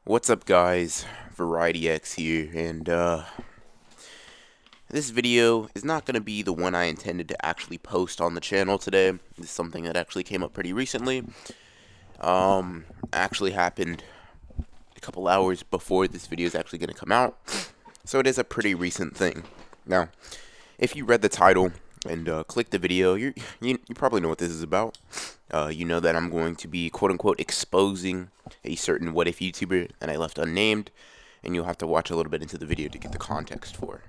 What's up, guys? Variety X here, and this video is not going to be the one I intended to actually post on the channel today. This is something that actually came up pretty recently. Actually happened a couple hours before this video is actually going to come out, so it is a pretty recent thing. Now, if you read the title and clicked the video, you probably know what this is about. You know that I'm going to be quote-unquote exposing a certain what if YouTuber that I left unnamed, and you'll have to watch a little bit into the video to get the context for.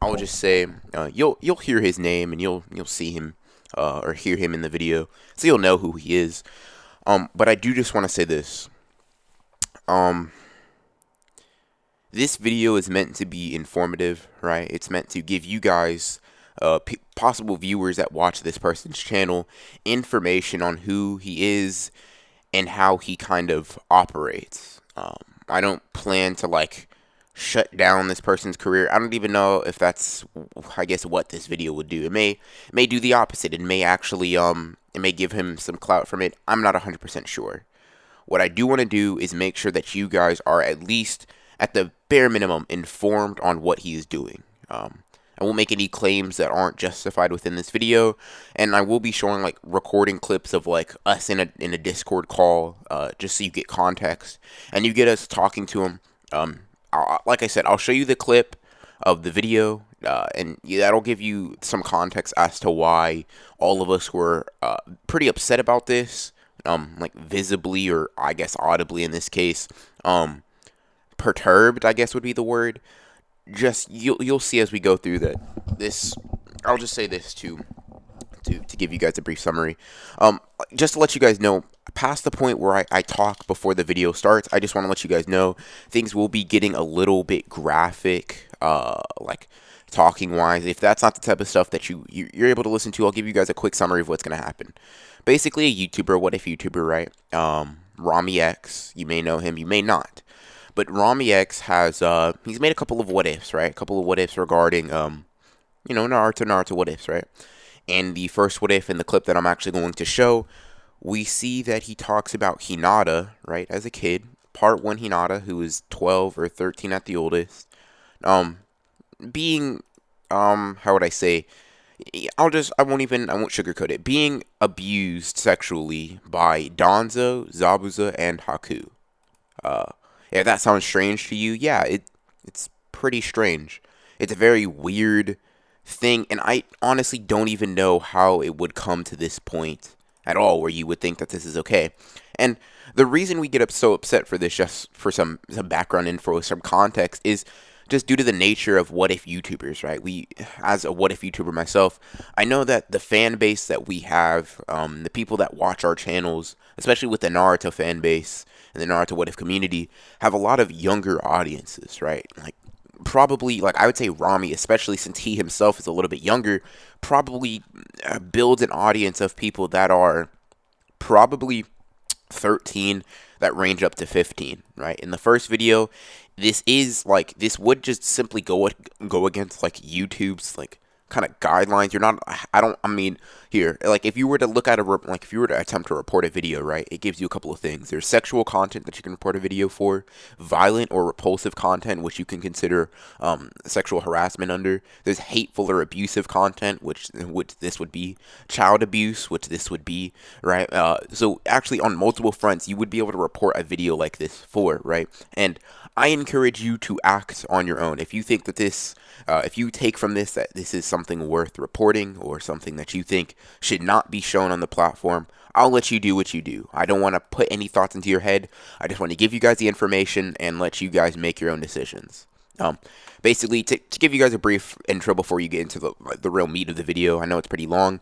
I'll just say you'll hear his name and you'll see him or hear him in the video, so you'll know who he is. But I do just want to say this. This video is meant to be informative, right? It's meant to give you guys, possible viewers that watch this person's channel, information on who he is and how he kind of operates. I don't plan to shut down this person's career. I don't even know if that's, I guess, what this video would do. It may do the opposite. It may actually it may give him some clout from it. I'm not 100% sure. What I do want to do is make sure that you guys are at least, at the bare minimum, informed on what he is doing. I won't make any claims that aren't justified within this video, and I will be showing recording clips of us in a Discord call, just so you get context and you get us talking to him. Like I said, I'll show you the clip of the video, and that'll give you some context as to why all of us were pretty upset about this. Visibly, or I guess audibly in this case, perturbed, I guess would be the word. Just you'll see as we go through that this. I'll just say this to give you guys a brief summary. Just to let you guys know, past the point where I talk before the video starts, I just want to let you guys know things will be getting a little bit graphic, talking wise. If that's not the type of stuff that you're able to listen to, I'll give you guys a quick summary of what's going to happen. Basically, a YouTuber, what if YouTuber, right? Rami X, you may know him, you may not. But Rami X has, he's made a couple of what ifs, right? A couple of what ifs regarding, Naruto what ifs, right? And the first what if in the clip that I'm actually going to show, we see that he talks about Hinata, right, as a kid. Part 1 Hinata, who is 12 or 13 at the oldest. Being, how would I say, I won't sugarcoat it. Being abused sexually by Danzo, Zabuza, and Haku. If that sounds strange to you, yeah, it's pretty strange. It's a very weird thing, and I honestly don't even know how it would come to this point at all where you would think that this is okay. And the reason we get so upset for this, just for some background info, some context, is just due to the nature of what if YouTubers, right? As a what if YouTuber myself, I know that the fan base that we have, the people that watch our channels, especially with the Naruto fan base and the Naruto what if community, have a lot of younger audiences, right? Probably, I would say Rami, especially since he himself is a little bit younger, probably builds an audience of people that are probably 13 that range up to 15, right? In the first video, this would just simply go against YouTube's kind of guidelines. Here, if you were to look at if you were to attempt to report a video, right, it gives you a couple of things. There's sexual content that you can report a video for, violent or repulsive content, which you can consider sexual harassment under. There's hateful or abusive content, which this would be, child abuse, which this would be, right? So actually on multiple fronts, you would be able to report a video like this for, right? And I encourage you to act on your own. If you think that if you take from this that this is something worth reporting or something that you think should not be shown on the platform, I'll let you do what you do. I don't want to put any thoughts into your head. I just want to give you guys the information and let you guys make your own decisions. Basically, to give you guys a brief intro before you get into the real meat of the video, I know it's pretty long.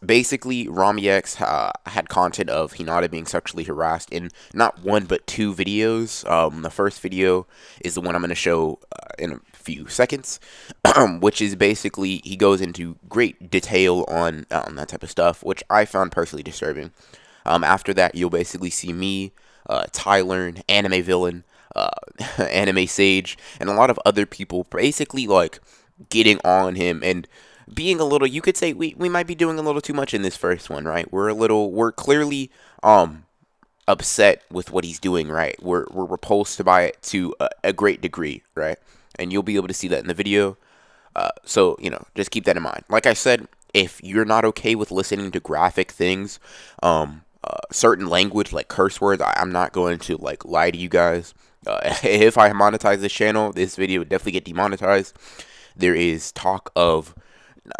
Basically, Rami X had content of Hinata being sexually harassed in not one but two videos. The first video is the one I'm going to show in a few seconds, which is basically he goes into great detail on that type of stuff, which I found personally disturbing. After that, you'll basically see me, Tyler, Anime Villain, Anime Sage, and a lot of other people basically getting on him and being a little, you could say we might be doing a little too much in this first one, right? We're clearly upset with what he's doing, right? We're repulsed by it to a great degree, right? And you'll be able to see that in the video. So, just keep that in mind. Like I said, if you're not okay with listening to graphic things, certain language like curse words, I'm not going to like lie to you guys. If I monetize this channel, this video would definitely get demonetized. There is talk of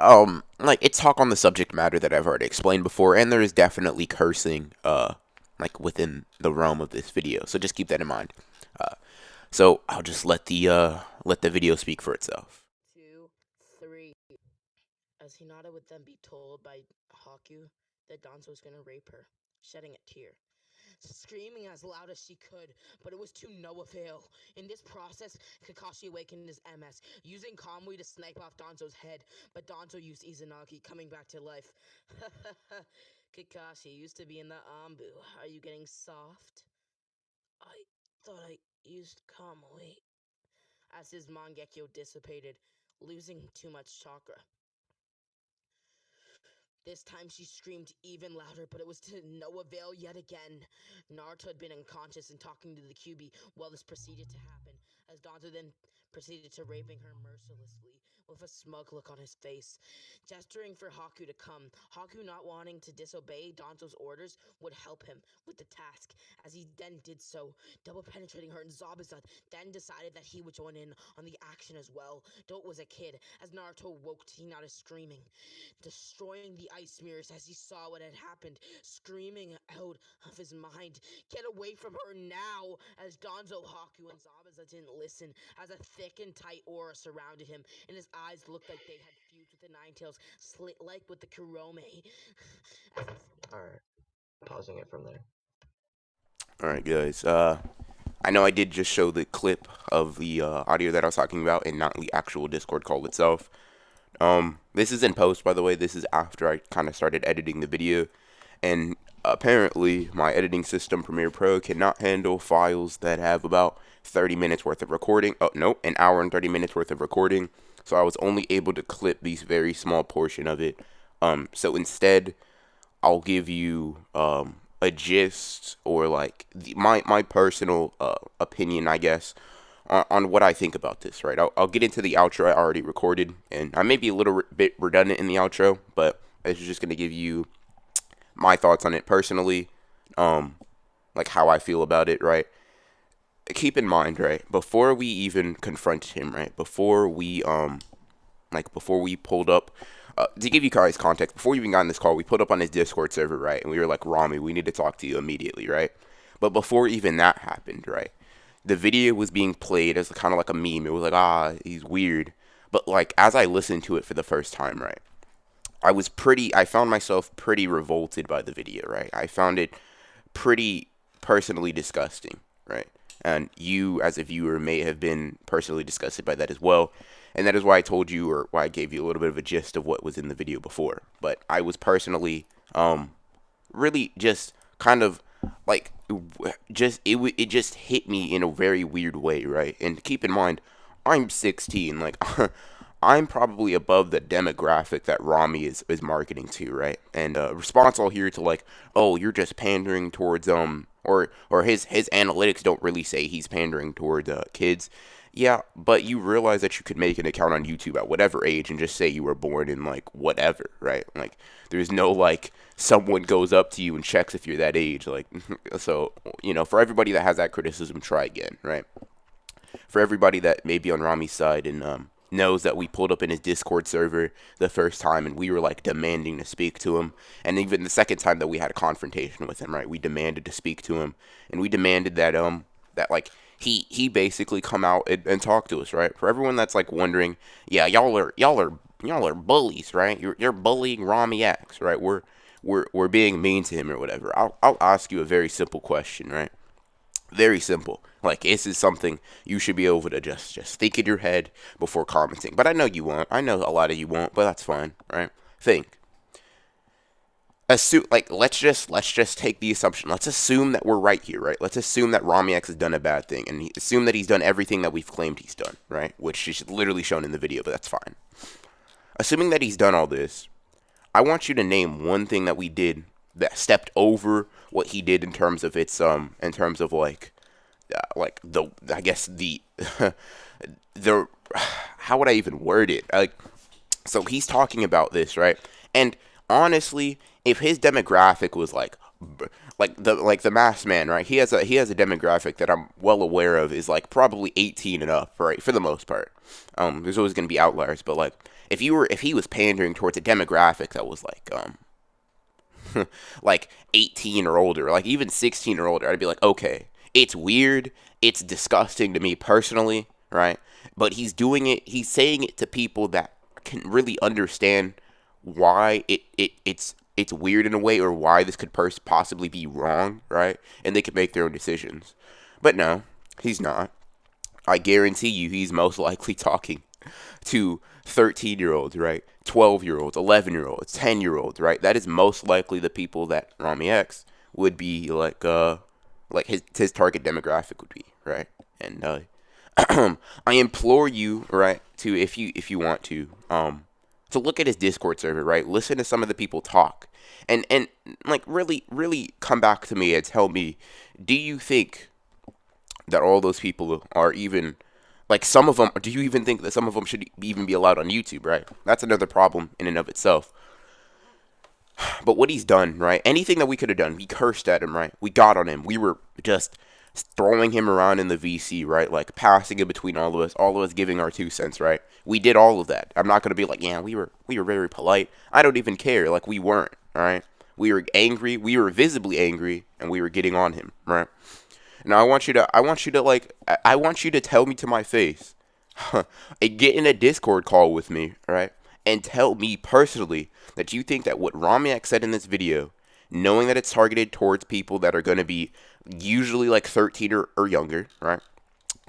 like it's talk on the subject matter that I've already explained before, and there is definitely cursing like within the realm of this video. So just keep that in mind. So I'll just let the video speak for itself. 2, 3. As Hinata would then be told by Haku that Danzo was gonna rape her, shedding a tear, screaming as loud as she could, but it was to no avail. In this process, Kakashi awakened his MS, using Kamui to snipe off Danzo's head, but Danzo used Izanagi, coming back to life. Kakashi used to be in the Ambu. Are you getting soft? I thought I used Kamui. As his Mangekyo dissipated, losing too much chakra. This time she screamed even louder, but it was to no avail yet again. Naruto had been unconscious and talking to the QB while this proceeded to happen, as Danzo then proceeded to raping her mercilessly, with a smug look on his face, gesturing for Haku to come. Haku, not wanting to disobey Danzo's orders, would help him with the task, as he then did so, double penetrating her, and Zabuza then decided that he would join in on the action as well, though it was a kid, as Naruto woke to Hinata screaming, destroying the ice mirrors as he saw what had happened, screaming out of his mind, "Get away from her now!" As Danzo, Haku, and Zabuza didn't listen, as a thick and tight aura surrounded him, and his eyes looked like they had fused with the Nine Tails, like with the Kurome. Alright, pausing it from there. Alright, guys. I know I did just show the clip of the audio that I was talking about and not the actual Discord call itself. This is in post, by the way. This is after I kind of started editing the video. And apparently, my editing system, Premiere Pro, cannot handle files that have about 30 minutes worth of recording. Oh, no, an hour and 30 minutes worth of recording. So I was only able to clip these very small portion of it. So instead, I'll give you a gist or like my personal opinion, I guess, on what I think about this, right? I'll get into the outro I already recorded, and I may be a little bit redundant in the outro, but this is just going to give you my thoughts on it personally, like how I feel about it, right? Keep in mind, right, before we even confronted him, right, before we pulled up, to give you guys context, before we even got in this call, we pulled up on his Discord server, right, and we were like, Rami, we need to talk to you immediately, right? But before even that happened, right, the video was being played as kind of like a meme. It was like, he's weird. But like, as I listened to it for the first time, right, I found myself pretty revolted by the video, right? I found it pretty personally disgusting, right? And you, as a viewer, may have been personally disgusted by that as well. And that is why I told you, or why I gave you a little bit of a gist of what was in the video before. But I was personally, really just kind of like, it just hit me in a very weird way, right? And keep in mind, I'm 16, like, I'm probably above the demographic that Rami is marketing to, right? And response I'll hear to like, oh, you're just pandering towards or his analytics don't really say he's pandering towards kids. Yeah, but you realize that you could make an account on YouTube at whatever age and just say you were born in like whatever, right? Like there's no like someone goes up to you and checks if you're that age, like so for everybody that has that criticism, try again, right? For everybody that may be on Rami's side and knows that we pulled up in his Discord server the first time and we were like demanding to speak to him, and even the second time that we had a confrontation with him, right, we demanded to speak to him, and we demanded that like he basically come out and talk to us, right? For everyone that's like wondering, yeah, y'all are bullies, right? You're bullying Rami X, right? We're being mean to him or whatever. I'll ask you a very simple question, right? Very simple. Like, this is something you should be able to just think in your head before commenting. But I know you won't. I know a lot of you won't, but that's fine, right? Think. Let's just take the assumption. Let's assume that we're right here, right? Let's assume that Rami X has done a bad thing, and assume that he's done everything that we've claimed he's done, right? Which is literally shown in the video, but that's fine. Assuming that he's done all this, I want you to name one thing that we did that stepped over what he did in terms of its in terms of like the I guess the the how would I even word it? Like, so he's talking about this, right? And honestly, if his demographic was like the masked man, right? He has a demographic that I'm well aware of is like probably 18 and up, right? For the most part. There's always gonna be outliers, but like if he was pandering towards a demographic that was like 18 or older, like even 16 or older, I'd be like, okay, it's weird, it's disgusting to me personally, right? But he's saying it to people that can really understand why it's weird in a way, or why this could possibly be wrong, right? And they can make their own decisions. But no, he's not. I guarantee you he's most likely talking to 13-year-olds, right? 12-year-olds, 11-year-olds, 10-year-olds, right? That is most likely the people that Rami X would be like his target demographic would be, right? And I implore you, right, to if you want to look at his Discord server, right? Listen to some of the people talk, and like really come back to me and tell me, do you think that all those people are even like some of them? Do you even think that some of them should even be allowed on YouTube, right? That's another problem in and of itself. But what he's done, right? Anything that we could have done, we cursed at him, right? We got on him. We were just throwing him around in the VC, right? Like passing it between all of us giving our 2 cents, right? We did all of that. I'm not gonna be like, yeah, we were very polite. I don't even care. Like we weren't, all right? We were angry. We were visibly angry, and we were getting on him, right? Now I want you to tell me to my face, and get in a Discord call with me, right? And tell me personally that you think that what Ramiak said in this video, knowing that it's targeted towards people that are going to be usually like 13 or younger, right?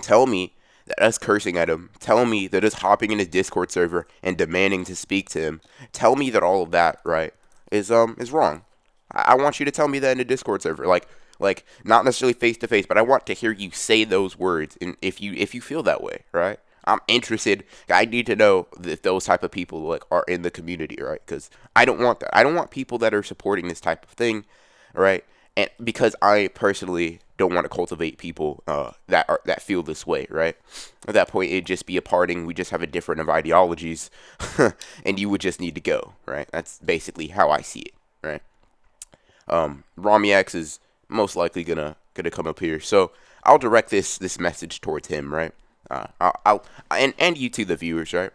Tell me that us cursing at him, tell me that us hopping in his Discord server and demanding to speak to him, tell me that all of that, right, is wrong. I want you to tell me that in a Discord server, like not necessarily face to face, but I want to hear you say those words, and if you feel that way, right? I'm interested. I need to know if those type of people like are in the community, right? Because I don't want that. I don't want people that are supporting this type of thing, right? And because I personally don't want to cultivate people that feel this way, right? At that point, it'd just be a parting. We just have a different of ideologies, and you would just need to go, right? That's basically how I see it, right? Rami X is most likely gonna come up here, so I'll direct this message towards him, right? And you to the viewers, right?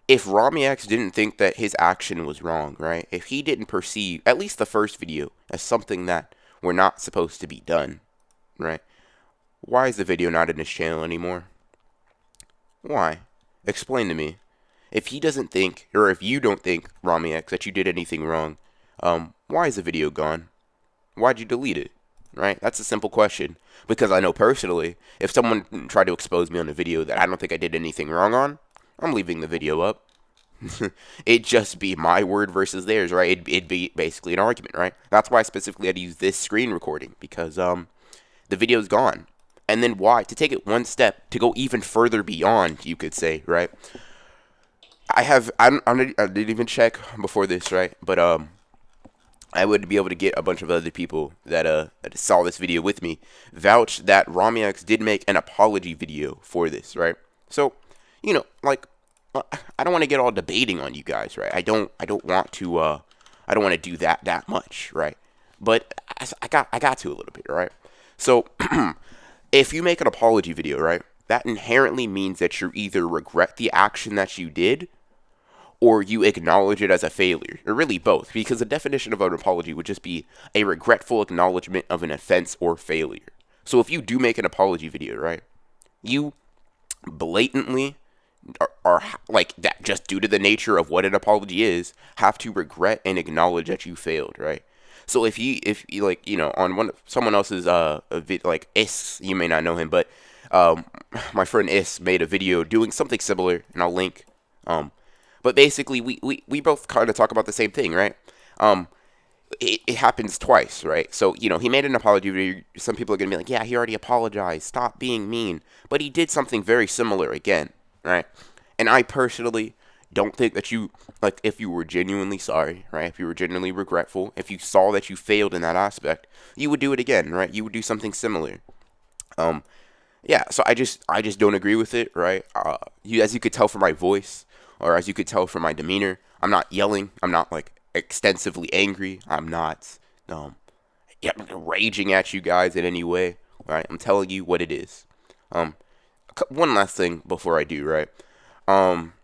If Rami X didn't think that his action was wrong, right? If he didn't perceive at least the first video as something that were not supposed to be done, right? Why is the video not in his channel anymore? Why? Explain to me. If he doesn't think, or if you don't think, Rami X, that you did anything wrong, why is the video gone? Why'd you delete it? Right? That's a simple question. Because I know personally, if someone tried to expose me on a video that I don't think I did anything wrong on, I'm leaving the video up. It'd just be my word versus theirs, right? It'd be basically an argument, right? That's why I specifically had to use this screen recording, because the video's gone. And then why? To take it one step, to go even further beyond, you could say, right? I didn't even check before this, right? But I would be able to get a bunch of other people that saw this video with me vouch that Ramiax did make an apology video for this, right? So, like, I don't want to get all debating on you guys, right? I don't want to do that much, right? But I got to a little bit, right? So, if you make an apology video, right, that inherently means that you either regret the action that you did, or you acknowledge it as a failure, or really both, because the definition of an apology would just be a regretful acknowledgement of an offense or failure. So if you do make an apology video, right, you blatantly are like that, just due to the nature of what an apology is, have to regret and acknowledge that you failed, right? So if you like, on someone else's like Is, you may not know him, but my friend Is made a video doing something similar, and I'll link. But basically, we both kind of talk about the same thing, right? It happens twice, right? So, he made an apology video. Some people are going to be like, yeah, he already apologized. Stop being mean. But he did something very similar again, right? And I personally don't think that you, like, if you were genuinely sorry, right? If you were genuinely regretful, if you saw that you failed in that aspect, you would do it again, right? You would do something similar. Um, yeah, so I just don't agree with it, right? As you could tell from my voice, or as you could tell from my demeanor, I'm not yelling. I'm not like extensively angry. I'm not yeah, raging at you guys in any way, right? I'm telling you what it is. Um, one last thing before I do, right? Um,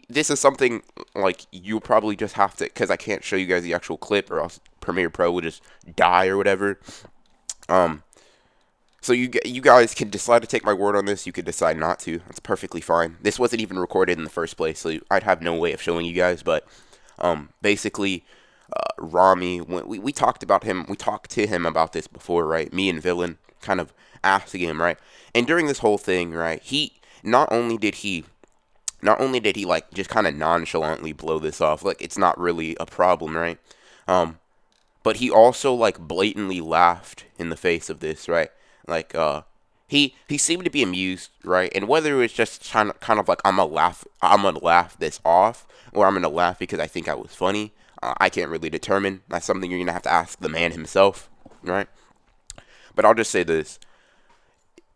this is something like you'll probably just have to, because I can't show you guys the actual clip, or else Premiere Pro will just die or whatever. Um, so you guys can decide to take my word on this. You could decide not to. That's perfectly fine. This wasn't even recorded in the first place, so I'd have no way of showing you guys. But basically, Rami, when we talked about him, we talked to him about this before, right? Me and Villain kind of asking him, right? And during this whole thing, right, he not only did he like just kind of nonchalantly blow this off, like it's not really a problem, right? But he also like blatantly laughed in the face of this, right? Like he seemed to be amused, right? And whether it was just kind of like I'm gonna laugh this off, or I'm gonna laugh because I think I was funny, I can't really determine. That's something you're gonna have to ask the man himself, right? But I'll just say this: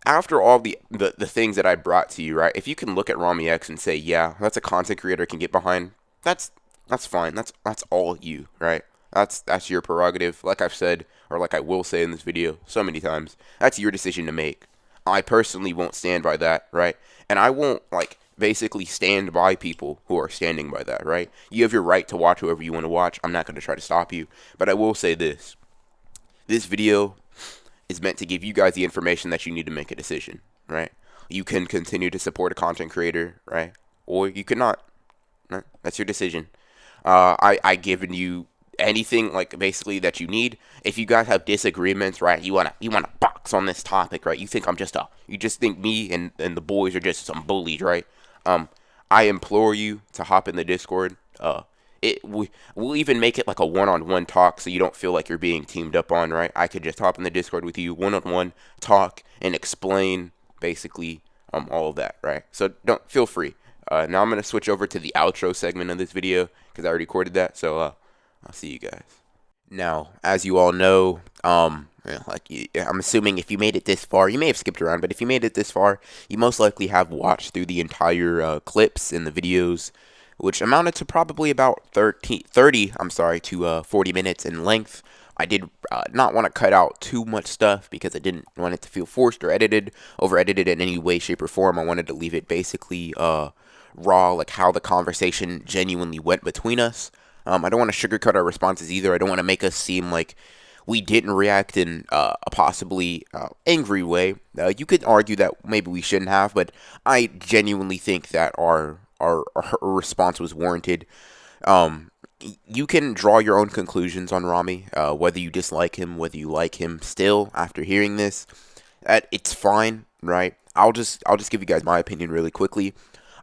after all the things that I brought to you, right? If you can look at Rami X and say, yeah, that's a content creator can get behind, that's fine. That's all you, right? That's your prerogative. Like I've said, or like I will say in this video so many times, that's your decision to make. I personally won't stand by that, right? And I won't like basically stand by people who are standing by that, right? You have your right to watch whoever you want to watch. I'm not going to try to stop you, but I will say this: this video is meant to give you guys the information that you need to make a decision, right? You can continue to support a content creator, right? Or you could not. Right? That's your decision. I given you anything like basically that you need. If you guys have disagreements, right? You wanna box on this topic, right? You just think me and the boys are just some bullies, right? I implore you to hop in the Discord. We'll even make it like a one-on-one talk, so you don't feel like you're being teamed up on, right? I could just hop in the Discord with you, one-on-one talk, and explain basically all of that, right? So don't feel free. Now I'm gonna switch over to the outro segment of this video because I already recorded that. So I'll see you guys. Now, as you all know, I'm assuming if you made it this far, you may have skipped around, but if you made it this far, you most likely have watched through the entire clips in the videos, which amounted to probably about 30 to 40 minutes in length. I did not want to cut out too much stuff because I didn't want it to feel forced or over-edited in any way, shape, or form. I wanted to leave it basically raw, like how the conversation genuinely went between us. I don't want to sugarcoat our responses either. I don't want to make us seem like we didn't react in a possibly angry way. You could argue that maybe we shouldn't have, but I genuinely think that our response was warranted. You can draw your own conclusions on Rami, whether you dislike him, whether you like him still after hearing this. It's fine, right? I'll just give you guys my opinion really quickly.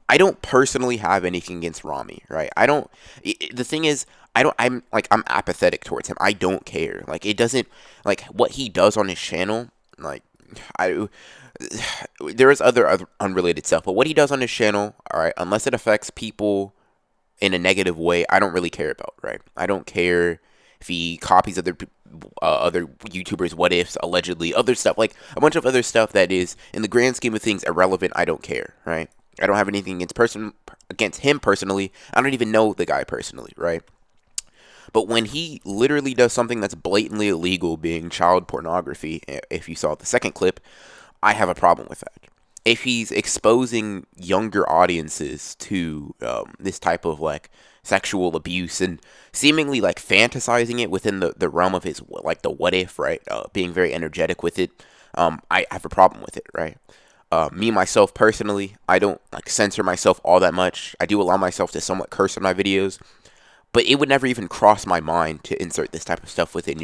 I don't personally have anything against Rami, right? The thing is, I'm apathetic towards him. I don't care. Like, it doesn't, like, what he does on his channel, like, there is other unrelated stuff, but what he does on his channel, alright, unless it affects people in a negative way, I don't really care about, right? I don't care if he copies other YouTubers, what ifs, allegedly, other stuff, like, a bunch of other stuff that is, in the grand scheme of things, irrelevant. I don't care, right? I don't have anything against him personally. I don't even know the guy personally, right? But when he literally does something that's blatantly illegal, being child pornography, if you saw the second clip, I have a problem with that. If he's exposing younger audiences to this type of like sexual abuse and seemingly like fantasizing it within the realm of his like the what if, right? Being very energetic with it, I have a problem with it, right? Me, myself, personally, I don't, like, censor myself all that much. I do allow myself to somewhat curse in my videos, but it would never even cross my mind to insert this type of stuff within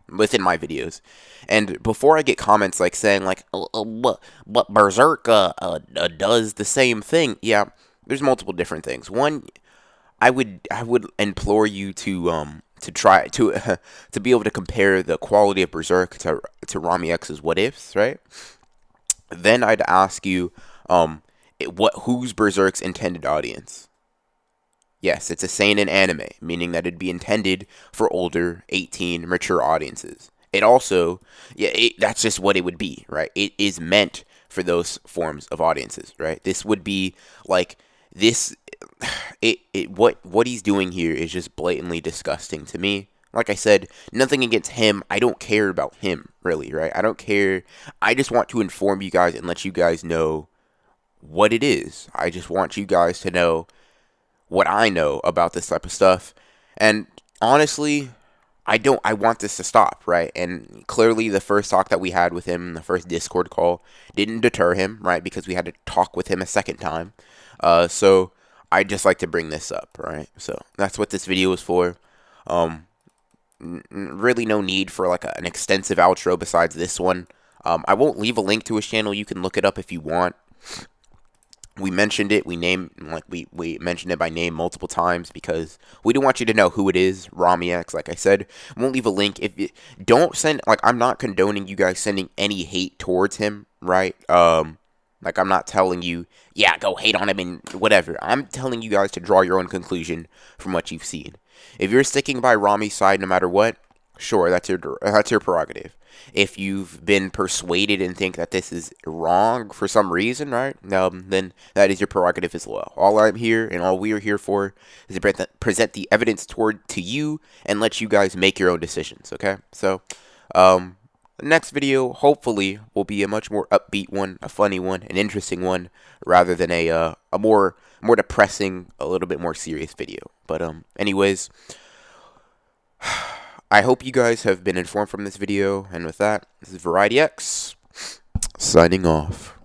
within my videos. And before I get comments, like, saying, like, but Berserk, does the same thing, yeah, there's multiple different things. One, I would implore you to try to, to be able to compare the quality of Berserk to Rami X's What Ifs, right? Then I'd ask you, who's Berserk's intended audience? Yes, it's a seinen anime, meaning that it'd be intended for older, 18, mature audiences. It also, yeah, that's just what it would be, right? It is meant for those forms of audiences, right? This would be like this. What he's doing here is just blatantly disgusting to me. Like I said, nothing against him. I don't care about him, really, right? I don't care. I just want to inform you guys and let you guys know what it is. I just want you guys to know what I know about this type of stuff. And honestly, I want this to stop, right? And clearly the first talk that we had with him, the first Discord call, didn't deter him, right? Because we had to talk with him a second time. So I'd just like to bring this up, right? So that's what this video is for. Um, really no need for like an extensive outro besides this one. I won't leave a link to his channel. You can look it up if you want. We mentioned it. We mentioned it by name multiple times because we do want you to know who it is. Ramiax, like I said, won't leave a link. If you don't send, like, I'm not condoning you guys sending any hate towards him, right? Like, I'm not telling you, yeah, go hate on him and whatever. I'm telling you guys to draw your own conclusion from what you've seen. If you're sticking by Rami's side no matter what, sure, that's your prerogative. If you've been persuaded and think that this is wrong for some reason, right? Then that is your prerogative as well. All I'm here and all we are here for is to present the evidence to you and let you guys make your own decisions. Okay, so the next video hopefully will be a much more upbeat one, a funny one, an interesting one, rather than a more depressing, a little bit more serious video. But anyways. I hope you guys have been informed from this video, and with that, this is Variety X, signing off.